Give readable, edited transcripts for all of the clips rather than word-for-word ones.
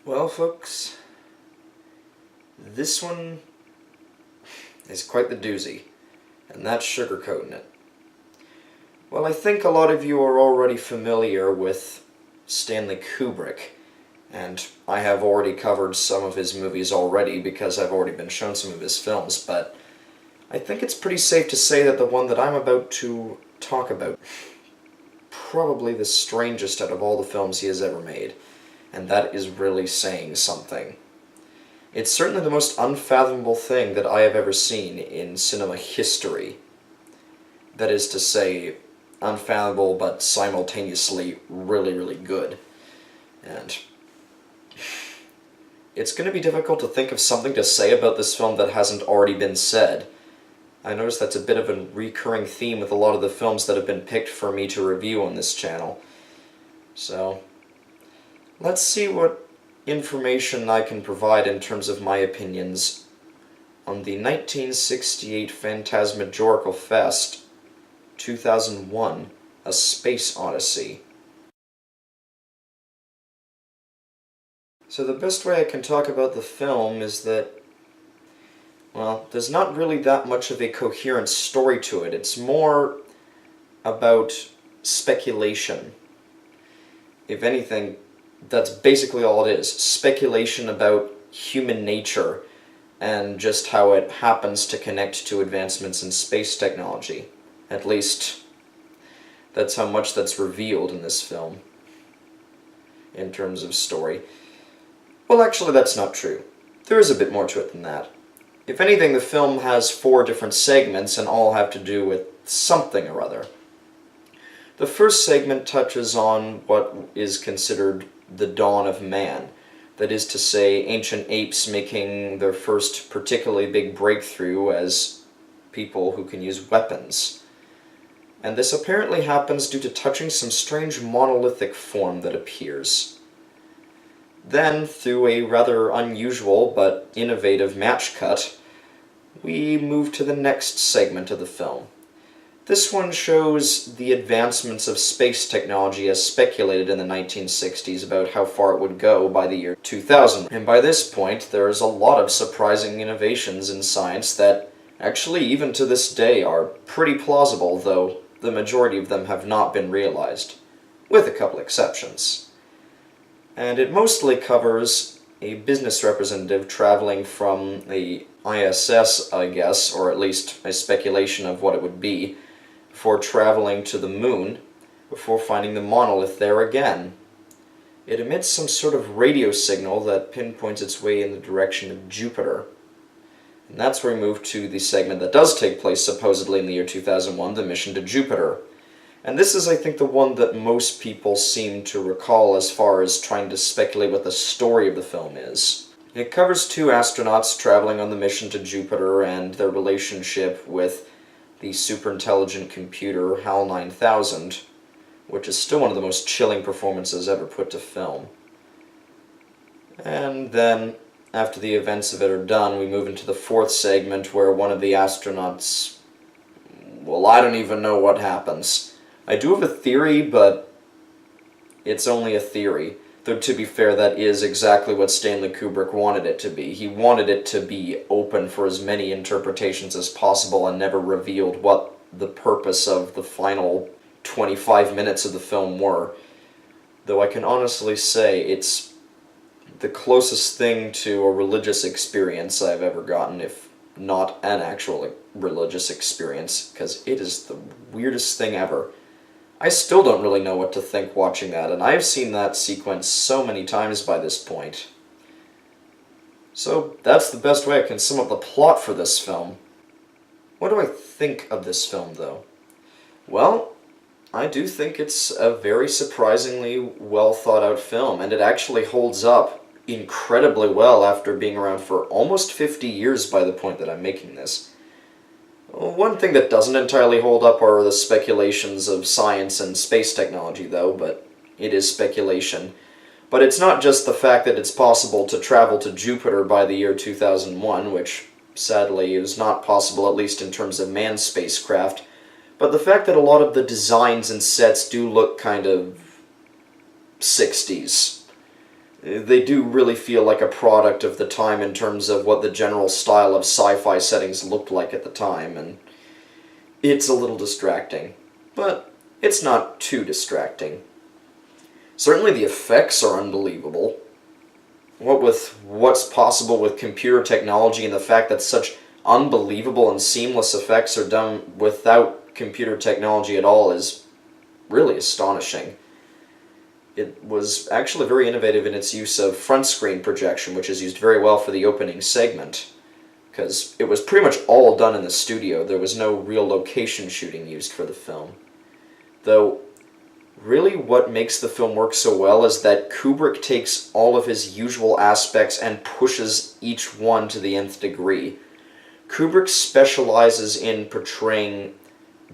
Well, folks, this one is quite the doozy, and that's sugarcoating it. Well, I think a lot of you are already familiar with Stanley Kubrick, and I have already covered some of his movies already because I've already been shown some of his films, but I think it's pretty safe to say that the one that I'm about to talk about probably the strangest out of all the films he has ever made, and that is really saying something. It's certainly the most unfathomable thing that I have ever seen in cinema history. That is to say, unfathomable but simultaneously really, really good. And it's going to be difficult to think of something to say about this film that hasn't already been said. I notice that's a bit of a recurring theme with a lot of the films that have been picked for me to review on this channel. So, let's see what information I can provide in terms of my opinions on the 1968 Phantasmagorical Fest 2001, A Space Odyssey. So the best way I can talk about the film is that, well, there's not really that much of a coherent story to it. It's more about speculation. If anything, that's basically all it is. Speculation about human nature and just how it happens to connect to advancements in space technology. At least, that's how much that's revealed in this film, in terms of story. Well, actually, that's not true. There is a bit more to it than that. If anything, the film has 4 different segments, and all have to do with something or other. The first segment touches on what is considered the dawn of man. That is to say, ancient apes making their first particularly big breakthrough as people who can use weapons. And this apparently happens due to touching some strange monolithic form that appears. Then, through a rather unusual but innovative match cut, we move to the next segment of the film. This one shows the advancements of space technology as speculated in the 1960s about how far it would go by the year 2000. And by this point, there's a lot of surprising innovations in science that actually, even to this day, are pretty plausible, though the majority of them have not been realized, with a couple exceptions. And it mostly covers a business representative traveling from the ISS, I guess, or at least a speculation of what it would be, before traveling to the moon, before finding the monolith there again. It emits some sort of radio signal that pinpoints its way in the direction of Jupiter. And that's where we move to the segment that does take place supposedly in the year 2001, the mission to Jupiter. And this is, I think, the one that most people seem to recall as far as trying to speculate what the story of the film is. It covers 2 astronauts traveling on the mission to Jupiter and their relationship with the super-intelligent computer HAL 9000, which is still one of the most chilling performances ever put to film. And then, after the events of it are done, we move into the 4th segment where one of the astronauts... well, I don't even know what happens. I do have a theory, but it's only a theory. Though, to be fair, that is exactly what Stanley Kubrick wanted it to be. He wanted it to be open for as many interpretations as possible and never revealed what the purpose of the final 25 minutes of the film were. Though I can honestly say it's the closest thing to a religious experience I've ever gotten, if not an actual religious experience, because it is the weirdest thing ever. I still don't really know what to think watching that, and I've seen that sequence so many times by this point. So that's the best way I can sum up the plot for this film. What do I think of this film, though? Well, I do think it's a very surprisingly well thought out film, and it actually holds up incredibly well after being around for almost 50 years by the point that I'm making this. One thing that doesn't entirely hold up are the speculations of science and space technology, though, but it is speculation. But it's not just the fact that it's possible to travel to Jupiter by the year 2001, which sadly is not possible, at least in terms of manned spacecraft, but the fact that a lot of the designs and sets do look kind of 60s. they do really feel like a product of the time in terms of what the general style of sci-fi settings looked like at the time, and it's a little distracting, but it's not too distracting. Certainly the effects are unbelievable. What with what's possible with computer technology and the fact that such unbelievable and seamless effects are done without computer technology at all is really astonishing. It was actually very innovative in its use of front screen projection, which is used very well for the opening segment, because it was pretty much all done in the studio. There was no real location shooting used for the film. Though, really what makes the film work so well is that Kubrick takes all of his usual aspects and pushes each one to the nth degree. Kubrick specializes in portraying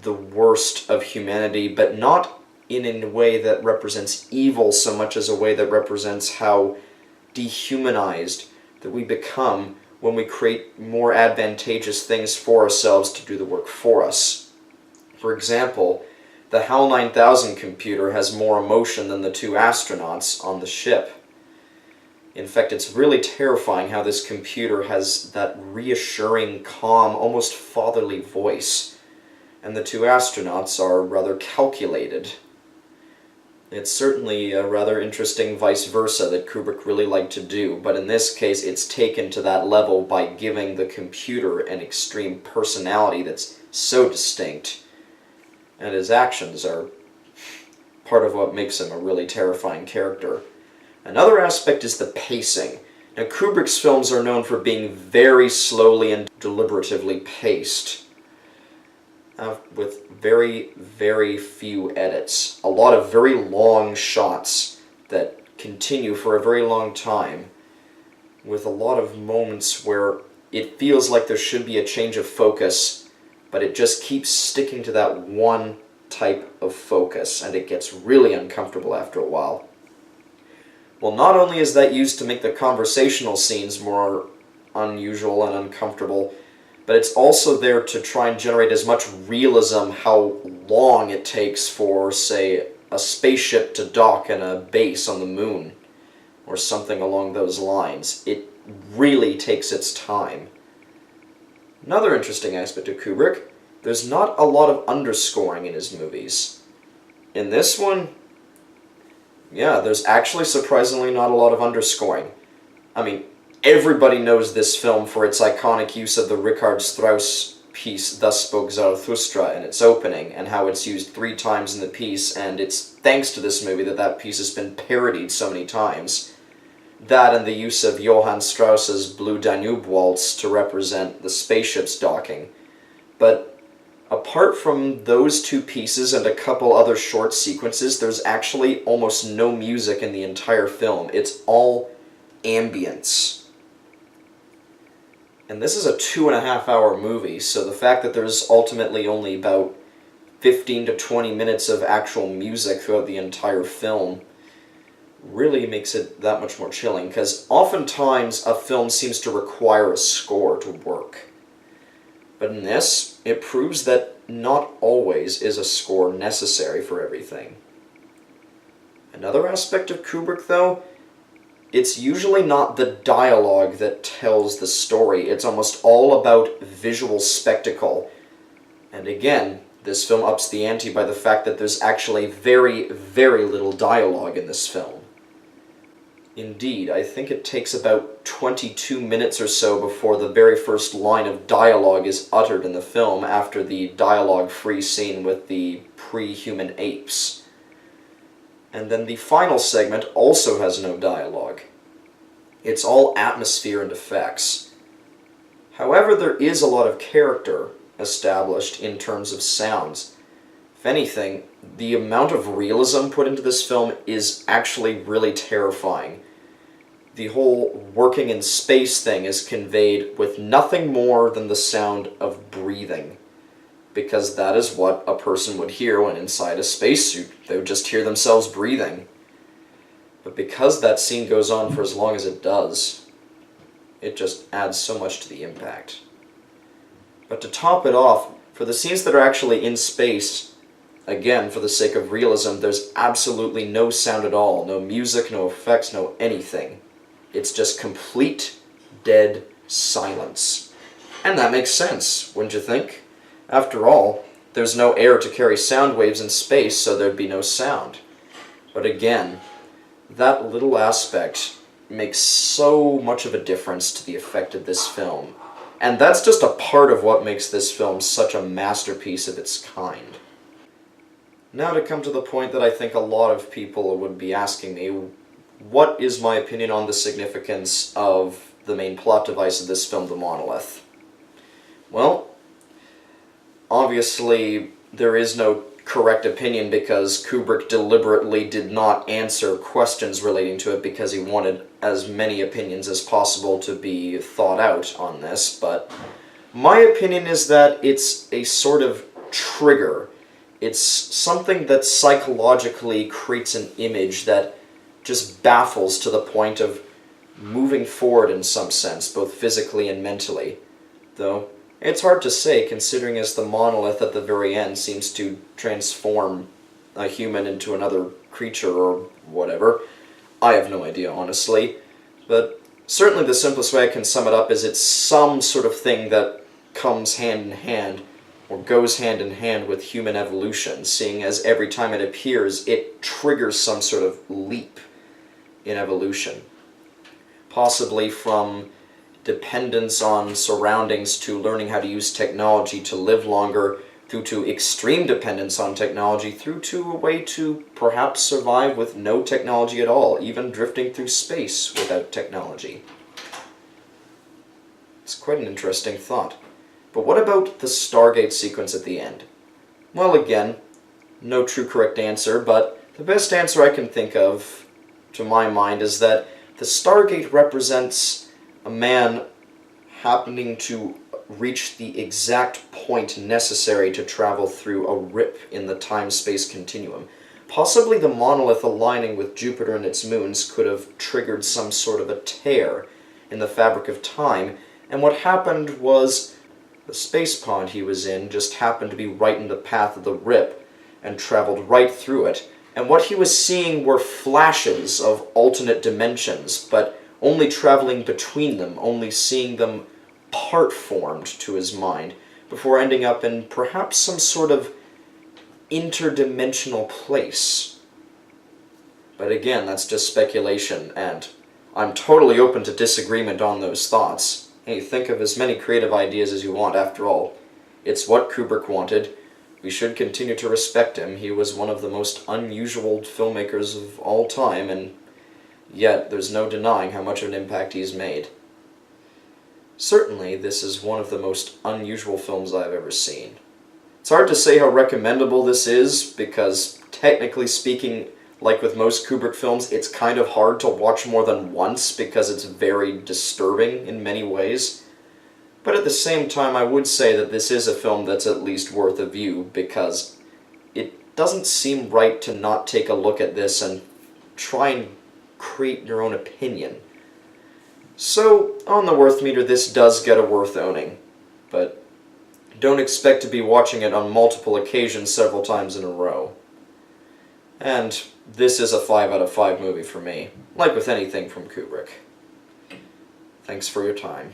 the worst of humanity, but not in a way that represents evil so much as a way that represents how dehumanized that we become when we create more advantageous things for ourselves to do the work for us. For example, the HAL 9000 computer has more emotion than the two astronauts on the ship. In fact, it's really terrifying how this computer has that reassuring, calm, almost fatherly voice, and the two astronauts are rather calculated. It's certainly a rather interesting vice versa that Kubrick really liked to do, but in this case it's taken to that level by giving the computer an extreme personality that's so distinct, and his actions are part of what makes him a really terrifying character. Another aspect is the pacing. Now, Kubrick's films are known for being very slowly and deliberatively paced, with very, very few edits. A lot of very long shots that continue for a very long time, with a lot of moments where it feels like there should be a change of focus, but it just keeps sticking to that one type of focus, and it gets really uncomfortable after a while. Well, not only is that used to make the conversational scenes more unusual and uncomfortable, but it's also there to try and generate as much realism how long it takes for, say, a spaceship to dock in a base on the moon, or something along those lines. It really takes its time. Another interesting aspect of Kubrick, there's not a lot of underscoring in his movies. In this one, yeah, there's actually surprisingly not a lot of underscoring. I mean, everybody knows this film for its iconic use of the Richard Strauss piece Thus Spoke Zarathustra in its opening, and how it's used 3 times in the piece, and it's thanks to this movie that that piece has been parodied so many times. That and the use of Johann Strauss's Blue Danube Waltz to represent the spaceship's docking. But apart from those 2 pieces and a couple other short sequences, there's actually almost no music in the entire film. It's all ambience. And this is a 2.5-hour movie, so the fact that there's ultimately only about 15 to 20 minutes of actual music throughout the entire film really makes it that much more chilling, because oftentimes a film seems to require a score to work. But in this, it proves that not always is a score necessary for everything. Another aspect of Kubrick, though, it's usually not the dialogue that tells the story. It's almost all about visual spectacle. And again, this film ups the ante by the fact that there's actually very, very little dialogue in this film. Indeed, I think it takes about 22 minutes or so before the very first line of dialogue is uttered in the film after the dialogue-free scene with the pre-human apes. And then the final segment also has no dialogue. It's all atmosphere and effects. However, there is a lot of character established in terms of sounds. If anything, the amount of realism put into this film is actually really terrifying. The whole working in space thing is conveyed with nothing more than the sound of breathing, because that is what a person would hear when inside a spacesuit. They would just hear themselves breathing. But because that scene goes on for as long as it does, it just adds so much to the impact. But to top it off, for the scenes that are actually in space, again, for the sake of realism, there's absolutely no sound at all. No music, no effects, no anything. It's just complete, dead silence. And that makes sense, wouldn't you think? After all, there's no air to carry sound waves in space, so there'd be no sound. But again, that little aspect makes so much of a difference to the effect of this film. And that's just a part of what makes this film such a masterpiece of its kind. Now to come to the point that I think a lot of people would be asking me, what is my opinion on the significance of the main plot device of this film, the monolith? Well, obviously there is no correct opinion because Kubrick deliberately did not answer questions relating to it because he wanted as many opinions as possible to be thought out on this, but my opinion is that it's a sort of trigger. It's something that psychologically creates an image that just baffles to the point of moving forward in some sense, both physically and mentally. Though, it's hard to say, considering as the monolith at the very end seems to transform a human into another creature or whatever. I have no idea, honestly. But certainly the simplest way I can sum it up is it's some sort of thing that comes hand in hand, or goes hand in hand with human evolution, seeing as every time it appears, it triggers some sort of leap in evolution. Possibly from dependence on surroundings to learning how to use technology to live longer, through to extreme dependence on technology, through to a way to perhaps survive with no technology at all, even drifting through space without technology. It's quite an interesting thought. But what about the Stargate sequence at the end? Well, again, no true correct answer, but the best answer I can think of, to my mind, is that the Stargate represents a man happening to reach the exact point necessary to travel through a rip in the time-space continuum. Possibly the monolith aligning with Jupiter and its moons could have triggered some sort of a tear in the fabric of time, and what happened was the space pod he was in just happened to be right in the path of the rip and traveled right through it, and what he was seeing were flashes of alternate dimensions, but only traveling between them, only seeing them part-formed to his mind, before ending up in perhaps some sort of interdimensional place. But again, that's just speculation, and I'm totally open to disagreement on those thoughts. Hey, think of as many creative ideas as you want, after all. It's what Kubrick wanted. We should continue to respect him. He was one of the most unusual filmmakers of all time, and yet there's no denying how much of an impact he's made. Certainly, this is one of the most unusual films I've ever seen. It's hard to say how recommendable this is, because technically speaking, like with most Kubrick films, it's kind of hard to watch more than once because it's very disturbing in many ways. But at the same time, I would say that this is a film that's at least worth a view, because it doesn't seem right to not take a look at this and try and create your own opinion. So, on the worth meter, this does get a worth owning, but don't expect to be watching it on multiple occasions several times in a row. And this is a 5 out of 5 movie for me, like with anything from Kubrick. Thanks for your time.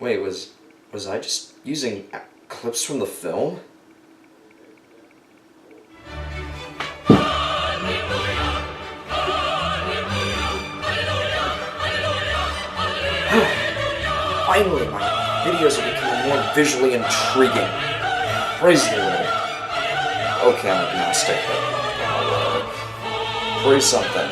Wait, was I just using clips from the film? Finally, my videos are becoming more visually intriguing. Praise the Lord. Okay, I'm agnostic, but praise something.